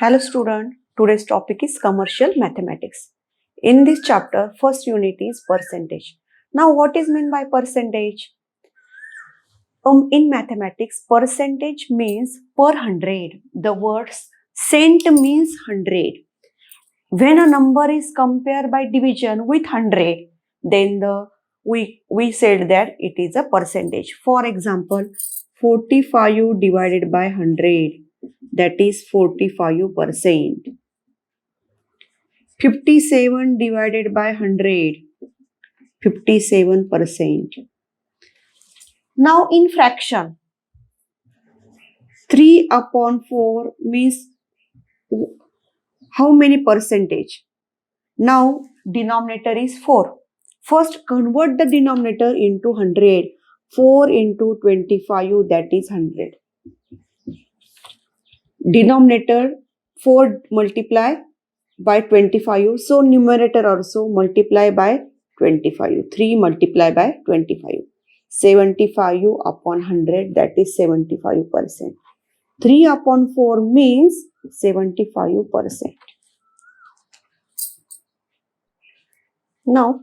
Hello student, today's topic is commercial mathematics. In this chapter, first unit is percentage. Now what is meant by percentage? In mathematics, percentage means per hundred. The words cent means 100. When a number is compared by division with 100, then we said that it is a percentage. For example, 45 divided by 100, that is 45%. 57 divided by 100, 57%. Now in fraction, 3 upon 4 means how many percentage? Now denominator is 4. First convert the denominator into 100. 4 into 25, that is 100. Denominator 4 multiply by 25. So numerator also multiply by 25. 3 multiply by 25. 75 upon 100, that is 75%. 3 upon 4 means 75%. Now,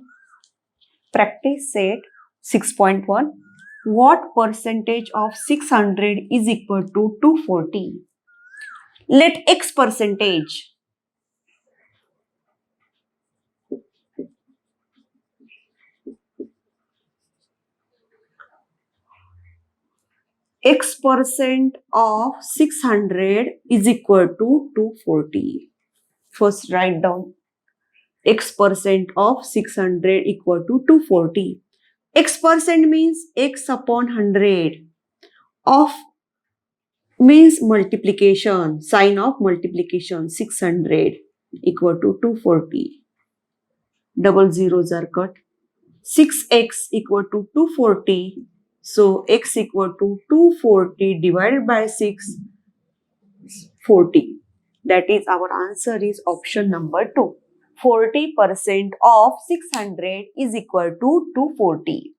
practice set 6.1. What percentage of 600 is equal to 240? Let X percentage. X percent of 600 is equal to 240. First write down X percent of 600 equal to 240. X percent means X upon 100. Of means multiplication, sign of multiplication, 600 equal to 240. Double zeros are cut. 6x equal to 240. So x equal to 240 divided by 6, 40. That is our answer is option number 2. 40% of 600 is equal to 240.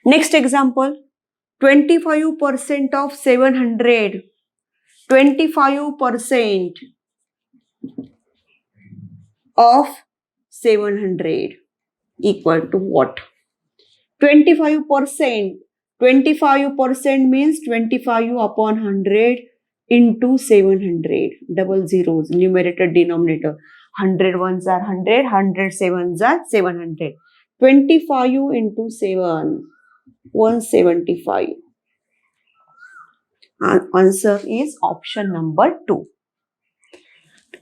Next example, 25% of 700. 25% of 700 equal to what? 25%. 25% means 25 upon 100 into 700. Double zeros, numerator, denominator. 100 ones are 100, 100 sevens are 700. 25 into 7, 175. Answer is option number 2.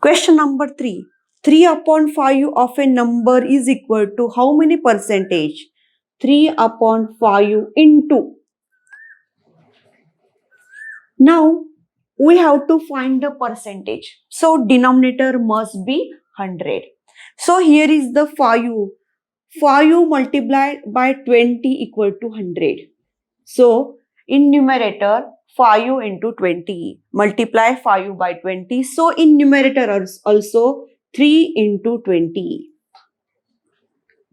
Question number 3. 3 upon 5 of a number is equal to how many percentage? 3 upon 5 into. Now, we have to find the percentage. So, denominator must be 100. So, here is the 5. 5 multiplied by 20 equal to 100. So, in numerator, 5 into 20. Multiply 5 by 20. So, in numerator also 3 into 20.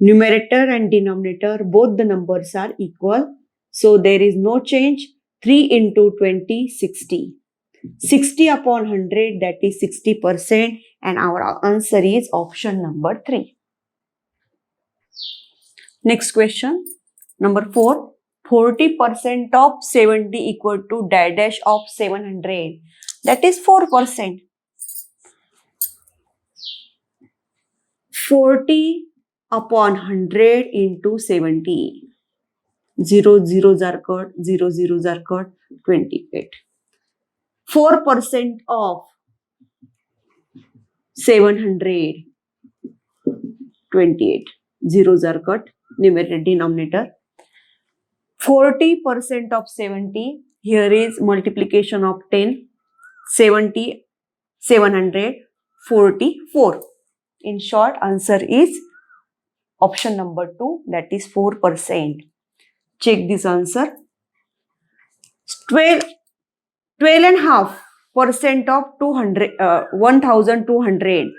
Numerator and denominator, both the numbers are equal. So, there is no change. 3 into 20, 60. 60 upon 100, that is 60%. And our answer is option number 3. Next question, number 4. 40% of 70 equal to dash of 700. That is 4%. 40 upon 100 into 70. 0 zeros are cut, 0 zeros are cut, 28. 4% of 700, 28. Zeros are cut, numerator, denominator. 40% of 70, here is multiplication of 10, 70, 700, 44. In short, answer is option number 2, that is 4%. Check this answer. 12.5% of 1200.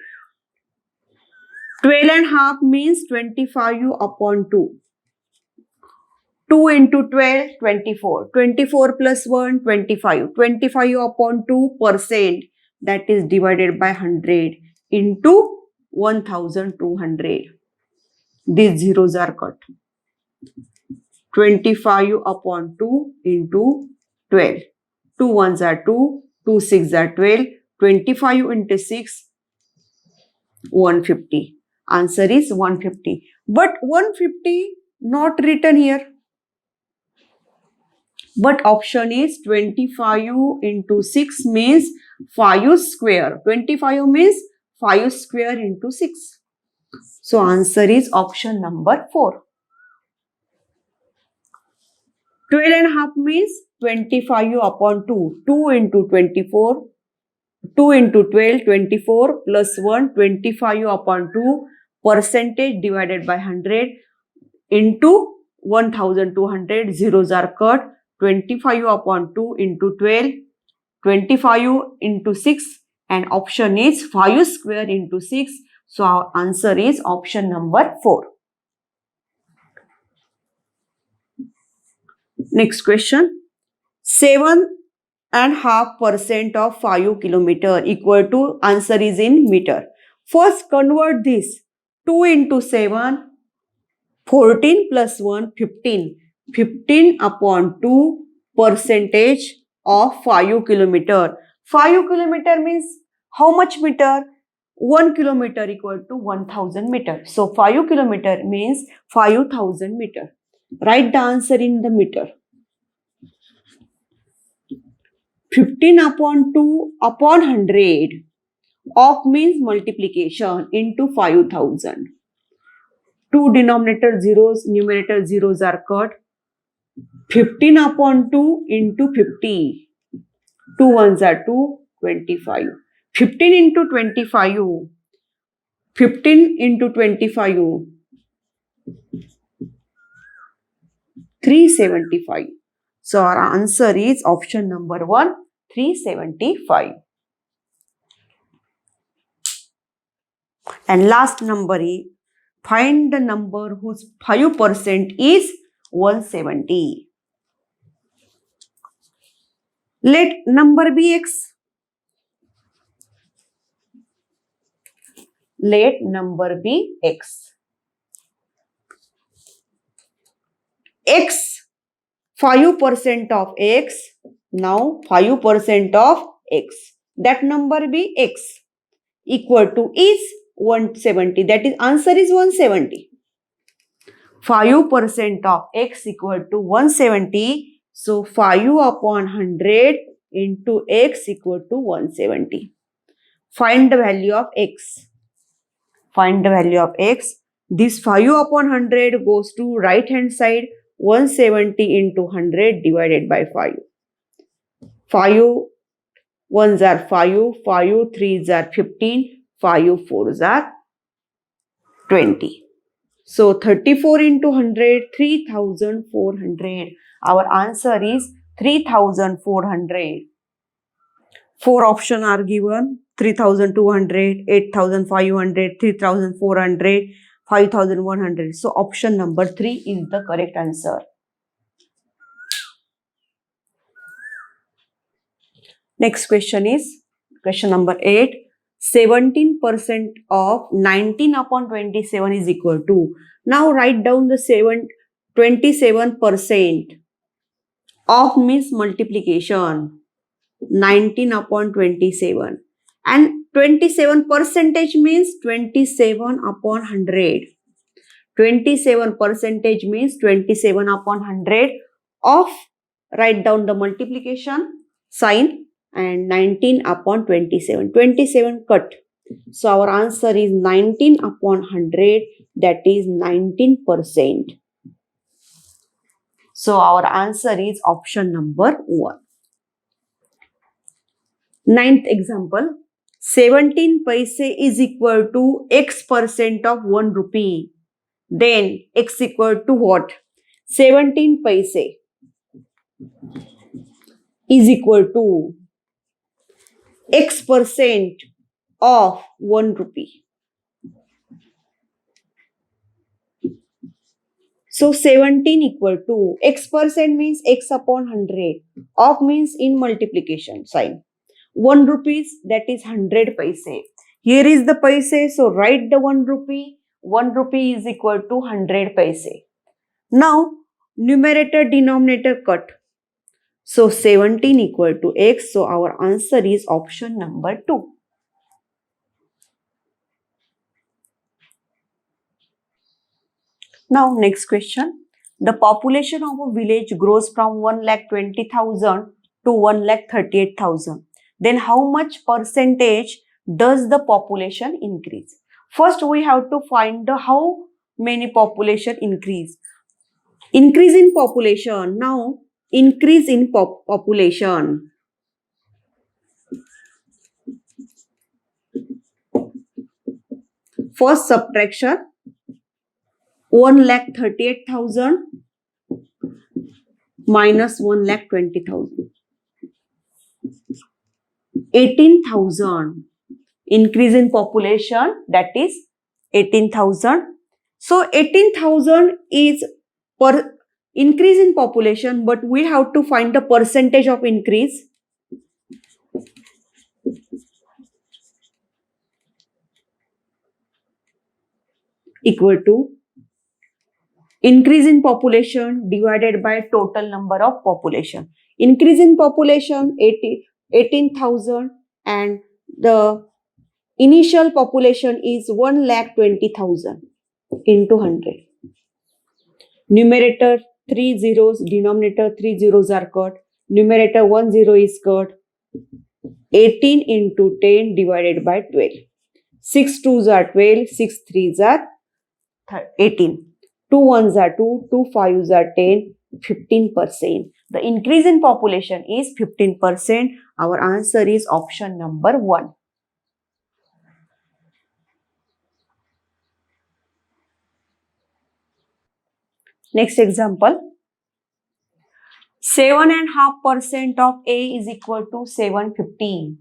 12.5 means 25 upon 2. 2 into 12, 24. 24 plus 1, 25. 25 upon 2% that is divided by 100 into 1200. These zeros are cut. 25 upon 2 into 12. 2 ones are 2, 2 6 are 12. 25 into 6, 150. Answer is 150. But 150 not written here. But option is 25 into 6 means 5 square. 25 means 5 square into 6. So answer is option number 4. 12 and a half means 25 upon 2. 2 into 24. 2 into 12, 24 plus 1, 25 upon 2, percentage divided by 100 into 1200, zeros are cut, 25 upon 2 into 12, 25 into 6, and option is 5 square into 6. So our answer is option number 4. Next question. 7.5% of 5 kilometer equal to, answer is in meter. First convert this. 2 into 7, 14 plus 1, 15. 15 upon 2 percentage of 5 kilometer. 5 kilometer means how much meter? 1 kilometer equal to 1000 meter. So 5 kilometer means 5000 meter. Write the answer in the meter. 15 upon 2 upon 100 of means multiplication into 5000. 2 denominator zeros, numerator zeros are cut. 15 upon 2 into 50. 2 ones are 2, 25. 15 into 25. 15 into 25. 375. So our answer is option number 1, 375. And last number is, find the number whose 5% is 170. Let number be x. Let number be x. X, 5% of x. Now 5% of x. That number be x equal to is 170. That is answer is 170. 5% of x equal to 170. So 5 upon 100 into x equal to 170. Find the value of x. Find the value of x. This 5 upon 100 goes to right hand side. 170 into 100 divided by 5. 5 ones are 5, 5 threes are 15, 5 fours are 20. So 34 into 100, 3400. Our answer is 3400. 4 options are given: 3200, 8500, 3400, 5100. So option number 3 is the correct answer. Next question is question number 8. 17% of 19 upon 27 is equal to. Now write down the 27% of means multiplication. 19 upon 27. And 27 percentage means 27 upon 100. 27 percentage means 27 upon 100 of, write down the multiplication sign, and 19 upon 27. 27 cut. So our answer is 19 upon 100, that is 19%. So our answer is option number 1. Ninth example. 17 paise is equal to x% of 1 rupee. Then x equal to what? 17 paise is equal to x% of 1 rupee. So 17 equal to x% means x upon 100. Of means in multiplication sign. 1 rupees, that is 100 paise. Here is the paise, so write the 1 rupee. 1 rupee is equal to 100 paise. Now, numerator denominator cut. So 17 equal to x. So our answer is option number 2. Now next question. The population of a village grows from 1,20,000 to 1,38,000. Then how much percentage does the population increase? First we have to find the how many population increase. Increase in population. Now increase in population. First subtraction. 1,38,000 minus 1,20,000. 18,000. Increase in population, that is 18,000. So 18,000 is per increase in population, but we have to find the percentage of increase. Equal to increase in population divided by total number of population. Increase in population 18,000 and the initial population is 1,20,000 into 100. Numerator 3 zeros, denominator 3 zeros are cut. Numerator 1 zero is cut. 18 into 10 divided by 12. 6 2s are 12, 6 3s are 18. 2 1s are 2, 2 5s are 10, 15%. The increase in population is 15%. Our answer is option number 1. Next example. 7.5% of A is equal to 750.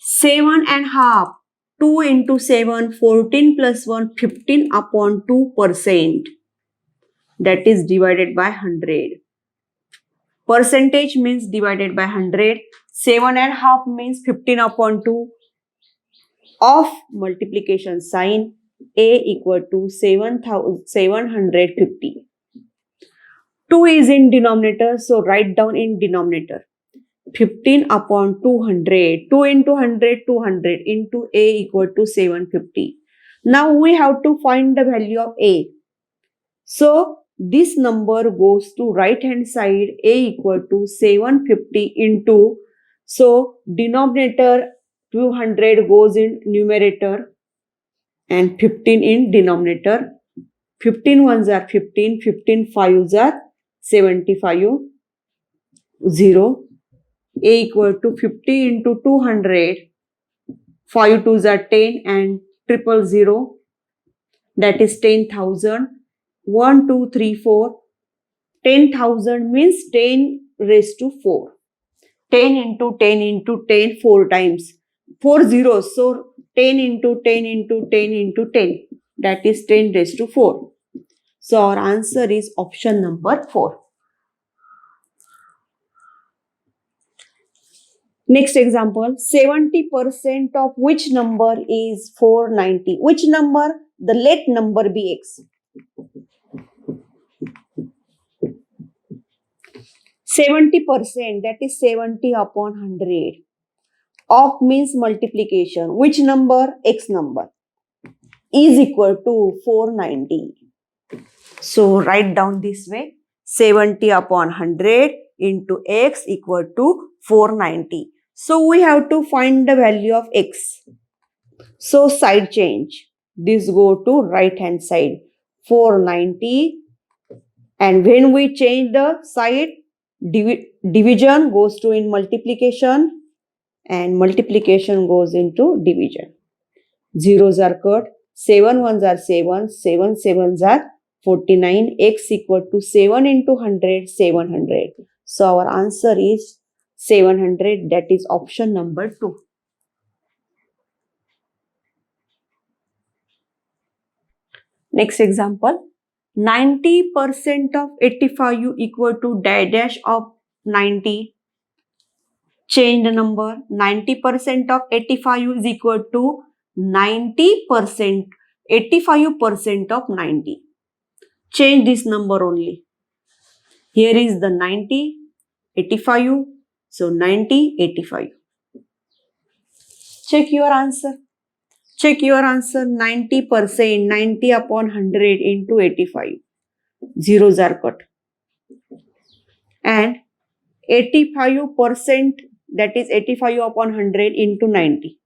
7.5. 2 into 7, 14 plus 1, 15 upon 2%. That is divided by 100. Percentage means divided by 100. 7.5 means 15 upon 2 of multiplication sign. A equal to 750. 2 is in denominator, so write down in denominator. 15 upon 200. 2 into 100, 200 into A equal to 750. Now we have to find the value of A. So this number goes to right hand side. A equal to 750 into, so denominator 200 goes in numerator and 15 in denominator. 15 ones are 15, 15 fives are 75, 0. A equal to 50 into 200, 5 twos are 10 and 000, that is 10,000. 1, 2, 3, 4. 10,000 means 10 raised to 4. 10 into 10 into 10 4 times. 4 zeros, so 10 into 10 into 10 into 10, that is 10 raised to 4. So our answer is option number 4. Next example, 70% of which number is 490? Which number? The let number be x. 70%, that is 70 upon 100. Of means multiplication. Which number? X number. Is equal to 490. So write down this way. 70 upon 100 into x equal to 490. So we have to find the value of x. So side change. This go to right hand side. 490. And when we change the side, division goes to in multiplication and multiplication goes into division. Zeros are cut. 7 ones are 7. 7 sevens are 49. X equal to 7 into 100, 700. So our answer is 700. That is option number 2. Next example. 90% of 85 equal to dash of 90. Change the number. 90% of 85 is equal to 90%, 85% of 90. Change this number only. Here is the 90, 85. So 90, 85. Check your answer. Check your answer. 90%, 90 upon 100 into 85. Zeros are cut. And 85%, that is 85 upon 100 into 90.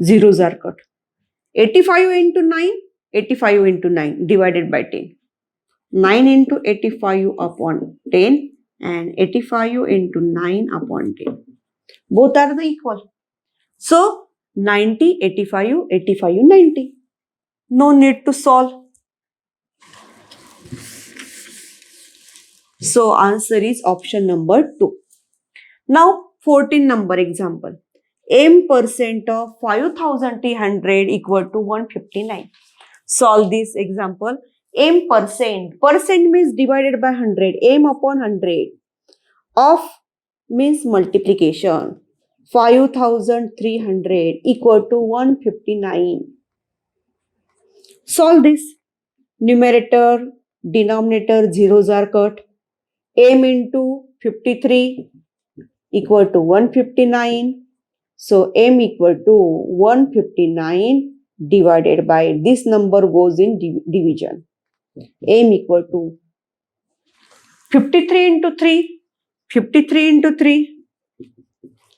Zeros are cut. 85 into 9, 85 into 9 divided by 10. 9 into 85 upon 10 and 85 into 9 upon 10. Both are the equal. So 90, 85, 85, 90. No need to solve. So answer is option number 2. Now 14 number example. M% of 5300 equal to 159. Solve this example. M%. Percent means divided by 100. M upon 100. Of means multiplication. 5300 equal to 159. Solve this. Numerator, denominator, zeros are cut. M into 53 equal to 159. So M equal to 159 divided by this number goes in division. M equal to 53 into 3. 53 into 3.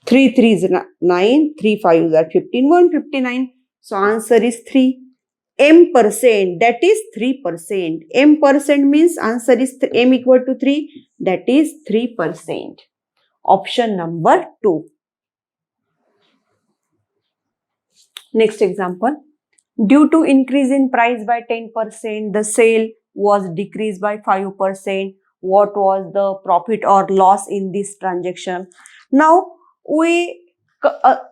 3 3 is 9. 3 5 are 15. 159. So answer is 3. M%, that is 3%. M% means answer is M equal to 3. That is 3%. Option number 2. Next example. Due to increase in price by 10%, the sale was decreased by 5%. What was the profit or loss in this transaction? Now, we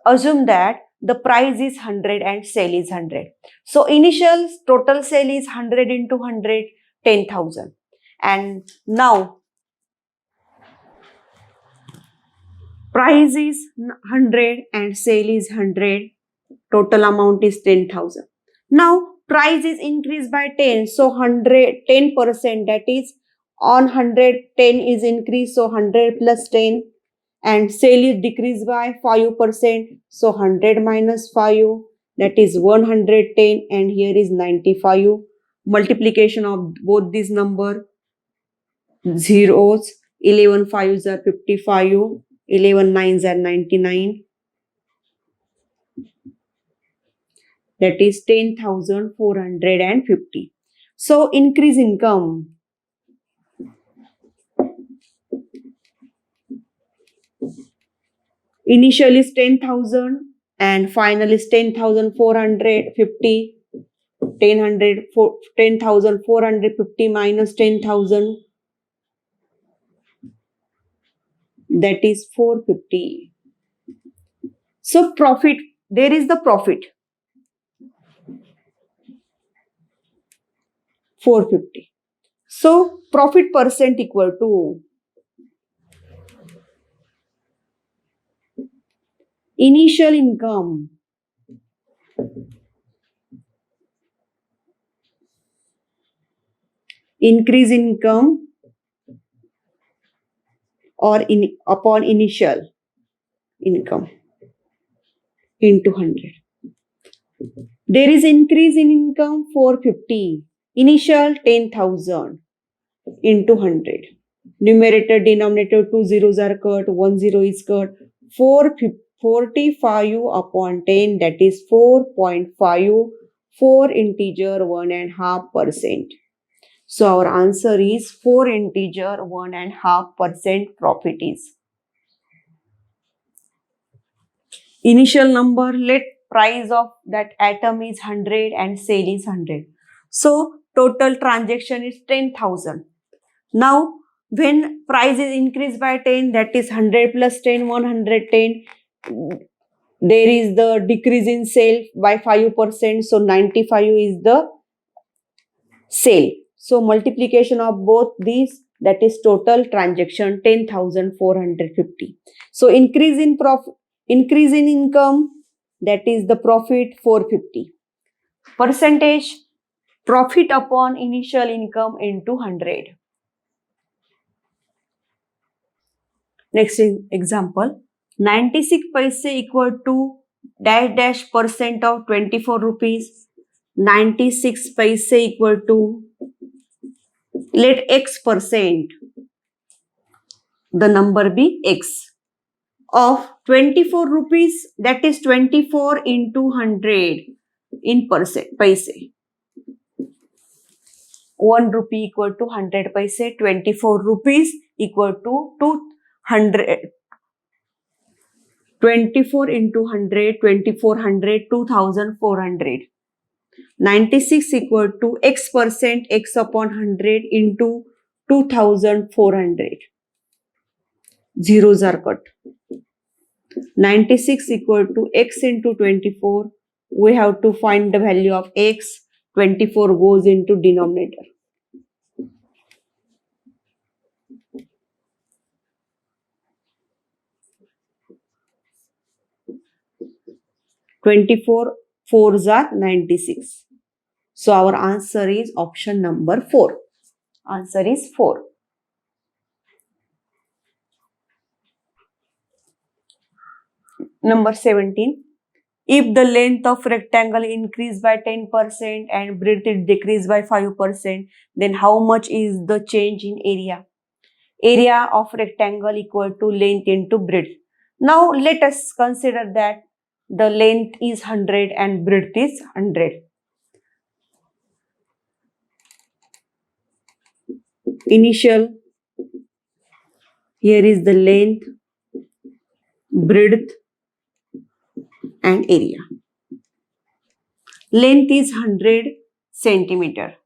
assume that the price is 100 and sale is 100. So, initial total sale is 100 into 100, 10,000. And now, price is 100 and sale is 100. Total amount is 10,000. Now, price is increased by 10. So, 10%, that is on 100, 10 is increased. So, 100 plus 10. And sale is decreased by 5%. So, 100 minus 5, that is 110. And here is 95. Multiplication of both these number. Zeros. 11 5s are 55. 11 9s are 99. That is 10,450. So, increase income. Initial is 10,000 and final is 10,450. 10,450 minus 10,000. That is 450. So, profit. There is the profit. 450. So, profit percent equal to initial income increase income or upon initial income into 100. There is increase in income 450. Initial 10,000 into 100. Numerator, denominator, 2 zeros are cut, 1 zero is cut. 45 upon 10, that is 4.5. 4 integer 1.5%. So our answer is 4 integer 1.5% profit is. Initial number, let price of that atom is 100 and sale is 100. So total transaction is 10,000. Now when price is increased by 10, that is 100 plus 10, 110. There is the decrease in sale by 5%. So 95 is the sale. So multiplication of both these that is total transaction 10,450. So increase in income, that is the profit 450. Percentage, profit upon initial income into 100. Next example, 96 paise equal to dash dash percent of 24 rupees. 96 paise equal to, let x percent, the number be x, of 24 rupees, that is 24 into 100 in percent paise. 1 rupee equal to 100 paise, 24 rupees equal to 200. 24 into 100, 2400, 2400. 96 equal to x percent, x upon 100 into 2400. Zeros are cut. 96 equal to x into 24. We have to find the value of x. 24 goes into denominator. 24 fours are 96. So our answer is option number 4. Answer is 4. Number 17. If the length of rectangle increase by 10% and breadth is decreased by 5%, then how much is the change in area? Area of rectangle equal to length into breadth. Now let us consider that the length is 100 and breadth is 100. Initial, here is the length, breadth and area. Length is 100 centimeter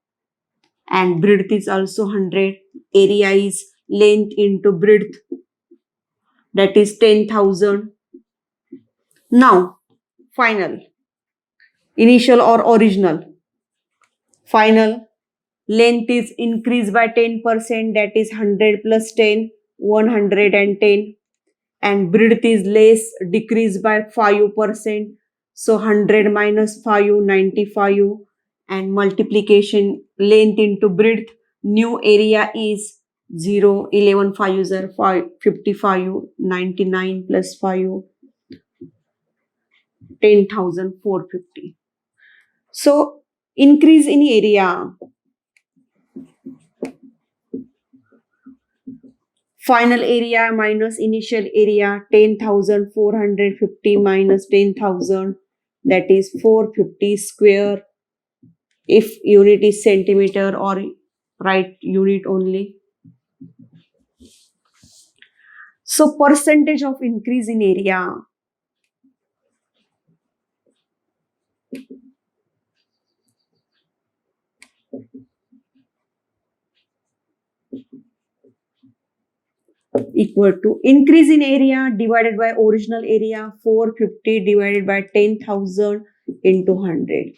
and breadth is also 100. Area is length into breadth, that is 10,000. Now final, initial or original. Final, length is increased by 10%, that is 100 plus 10, 110. And breadth is less, decreased by 5%. So 100 minus 5, 95. And multiplication, length into breadth, new area is 0, 11 5s are 5, 55, 99 plus 5, 10,450. So increase in area. Final area minus initial area, 10,450 minus 10,000, that is 450 square. If unit is centimeter, or write unit only. So percentage of increase in area. Equal to increase in area divided by original area, 450 divided by 10,000 into 100.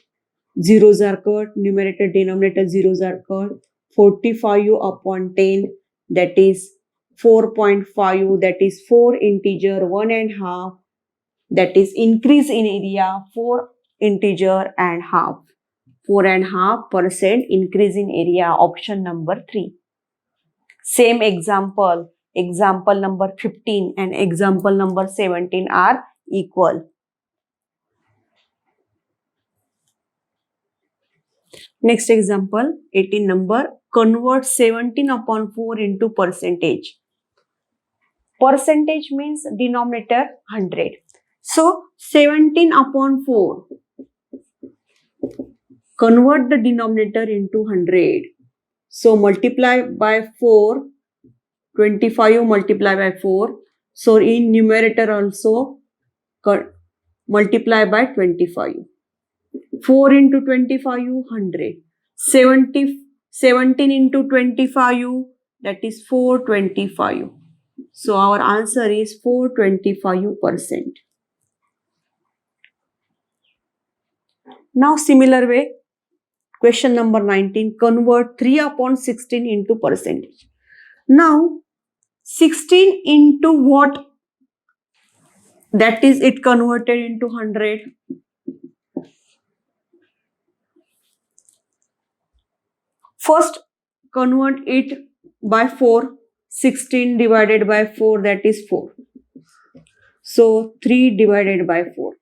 Zeros are cut, numerator denominator zeros are cut. 45 upon 10, that is 4.5, that is 4 integer 1.5, that is increase in area 4 integer and half. 4.5% increase in area, option number 3. Same example, example number 15 and example number 17 are equal. Next example, 18 number, convert 17 upon 4 into percentage. Percentage means denominator 100. So 17 upon 4, convert the denominator into 100. So multiply by 4, 25 multiply by 4. So in numerator also multiply by 25. 4 into 25, 100. 17 into 25, that is 425. So our answer is 425%. Now similar way, question number 19, convert 3 upon 16 into percentage. Now 16 into what? That is, it converted into 100. First, convert it by 4. 16 divided by 4, that is 4. So 3 divided by 4.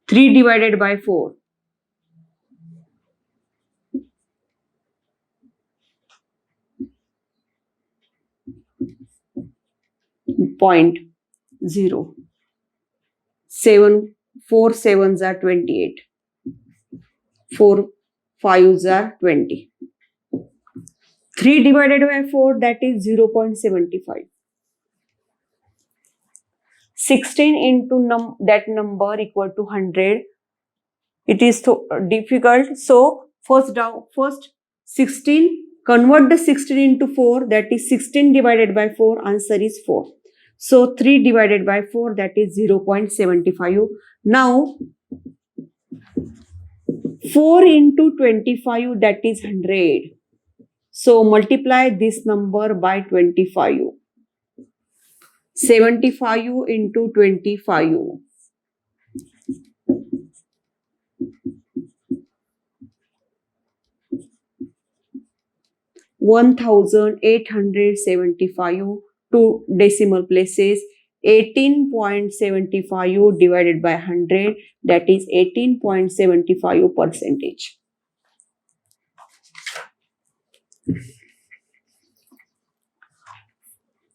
3 divided by 4. 0.0. 7, 4 sevens are 28. 4 fives are 20. 3 divided by 4, that is 0.75. 16 into that number equal to 100. It is so difficult. So first 16, convert the 16 into 4, that is 16 divided by 4, answer is 4. So 3 divided by 4, that is 0.75. Now 4 into 25, that is 100. So multiply this number by 25. 75 into 25. 1875, two decimal places. 18.75 divided by 100, that is 18.75 percentage.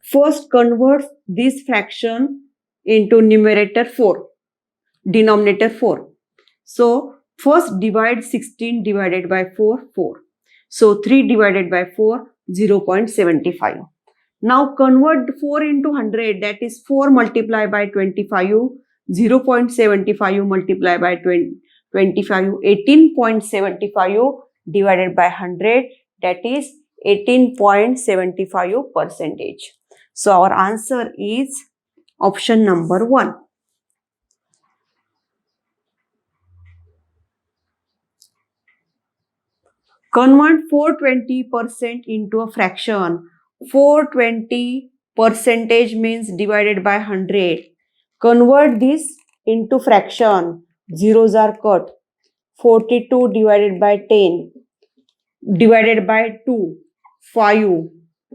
First, convert this fraction into numerator 4, denominator 4. So first divide 16 divided by 4, 4. So 3 divided by 4, 0.75. Now convert 4 into 100, that is 4 multiplied by 25, 0.75 multiplied by 25, 18.75 divided by 100, that is 18.75 percentage. So our answer is option number 1. Convert 420% into a fraction. 420 percentage means divided by 100. Convert this into fraction. Zeros are cut. 42 divided by 10 divided by 2. 5.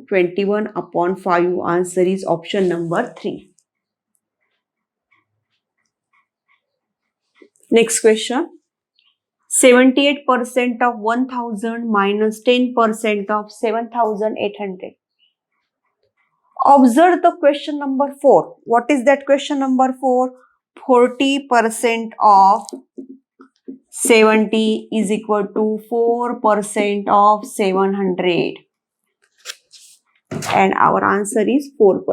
21 upon 5. Answer is option number 3. Next question. 78% of 1000 minus 10% of 7800. Observe the question number 4. What is that question number 4? 40% of 70 is equal to 4% of 700. And our answer is 4%.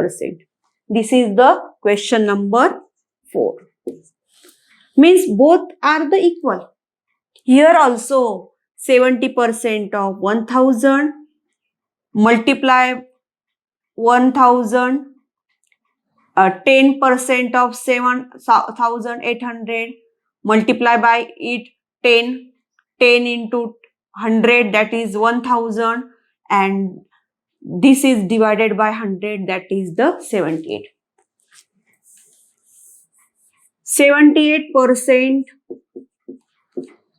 This is the question number 4. Means both are the equal. Here also 70% of 1000 multiply 1000, 10% of 7800 multiply by it 10, 10 into 100, that is 1000, and this is divided by 100, that is the 78. 78%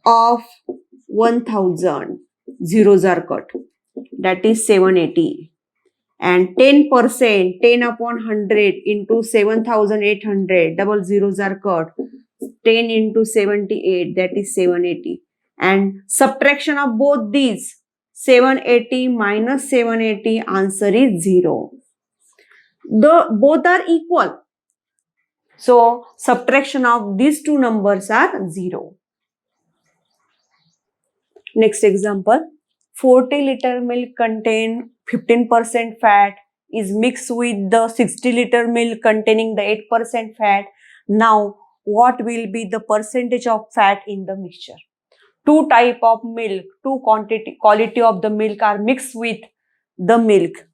of 1000, zeros are cut, that is 780. And 10%, 10 upon 100 into 7800, double zeros are cut, 10 into 78, that is 780. And subtraction of both these, 780 minus 780, answer is 0. Both are equal. So subtraction of these two numbers are 0. Next example. 40 liter milk contain 15% fat is mixed with the 60 liter milk containing the 8% fat. Now, what will be the percentage of fat in the mixture? Two type of milk, two quality of the milk are mixed with the milk.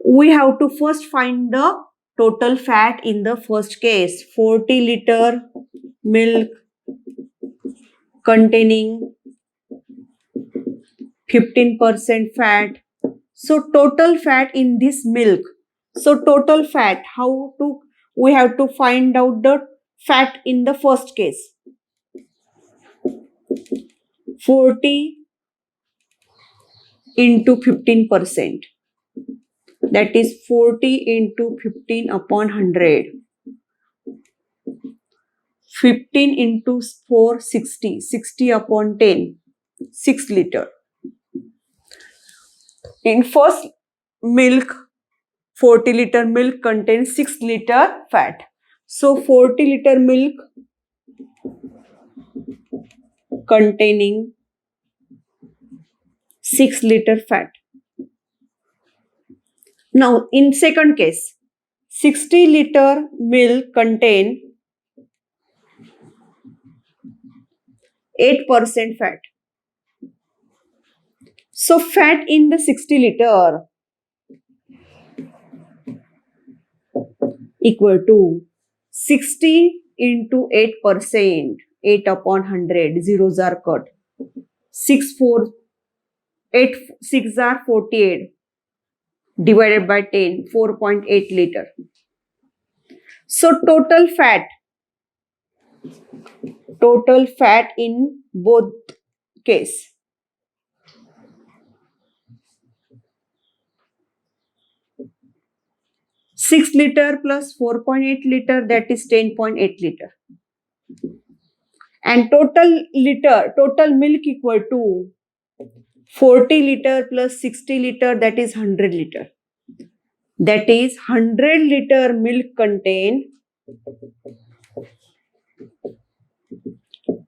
We have to first find the total fat in the first case. 40 liter milk containing 15% fat. So total fat in this milk. So total fat, we have to find out the fat in the first case. 40 into 15%. That is 40 into 15 upon 100. 15 into 4, 60. 60 upon 10. 6 liter. In first milk, 40 liter milk contains 6 liter fat. So 40 liter milk containing 6 liter fat. Now in second case, 60 liter milk contain 8% fat. So fat in the 60 liter equal to 60 into 8%, 8 upon 100, zeros are cut. 6 are 48 divided by 10, 4.8 liter. So total fat in both case. Six liter plus 4.8 liter, that is 10.8 liter. And total milk equal to 40 liter plus 60 liter, that is 100 liter. That is 100 liter milk contain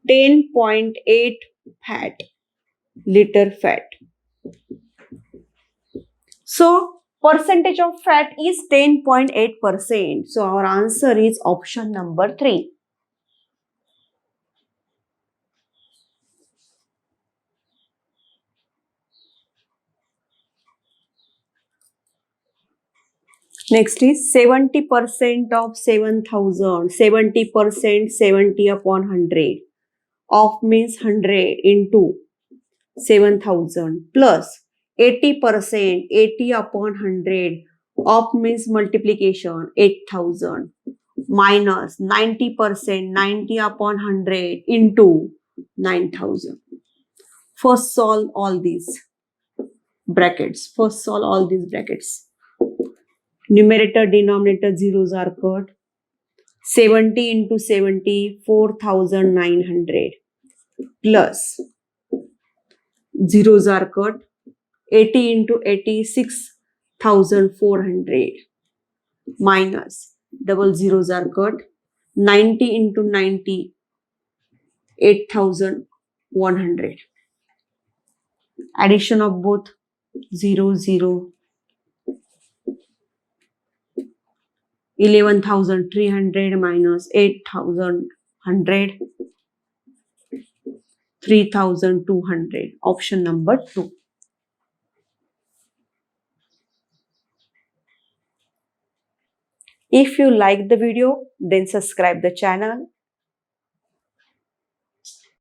10.8 liter fat. So percentage of fat is 10.8%. So our answer is option number 3. Next is 70% of 7,000. 70%, 70 upon 100. Of means 100 into 7,000 plus 80%, 80 upon 100. Of means multiplication, 8,000 minus 90%, 90 upon 100 into 9,000. First solve all these brackets. Numerator, denominator, zeros are cut. 70 into 70, 4,900 plus zeros are cut. 80 into 80, 6,400 minus double zeros are cut. 90 into 90, 8,100. Addition of both 0, 0. 11,300 minus 8,100, 3,200. Option number 2. If you like the video, then subscribe the channel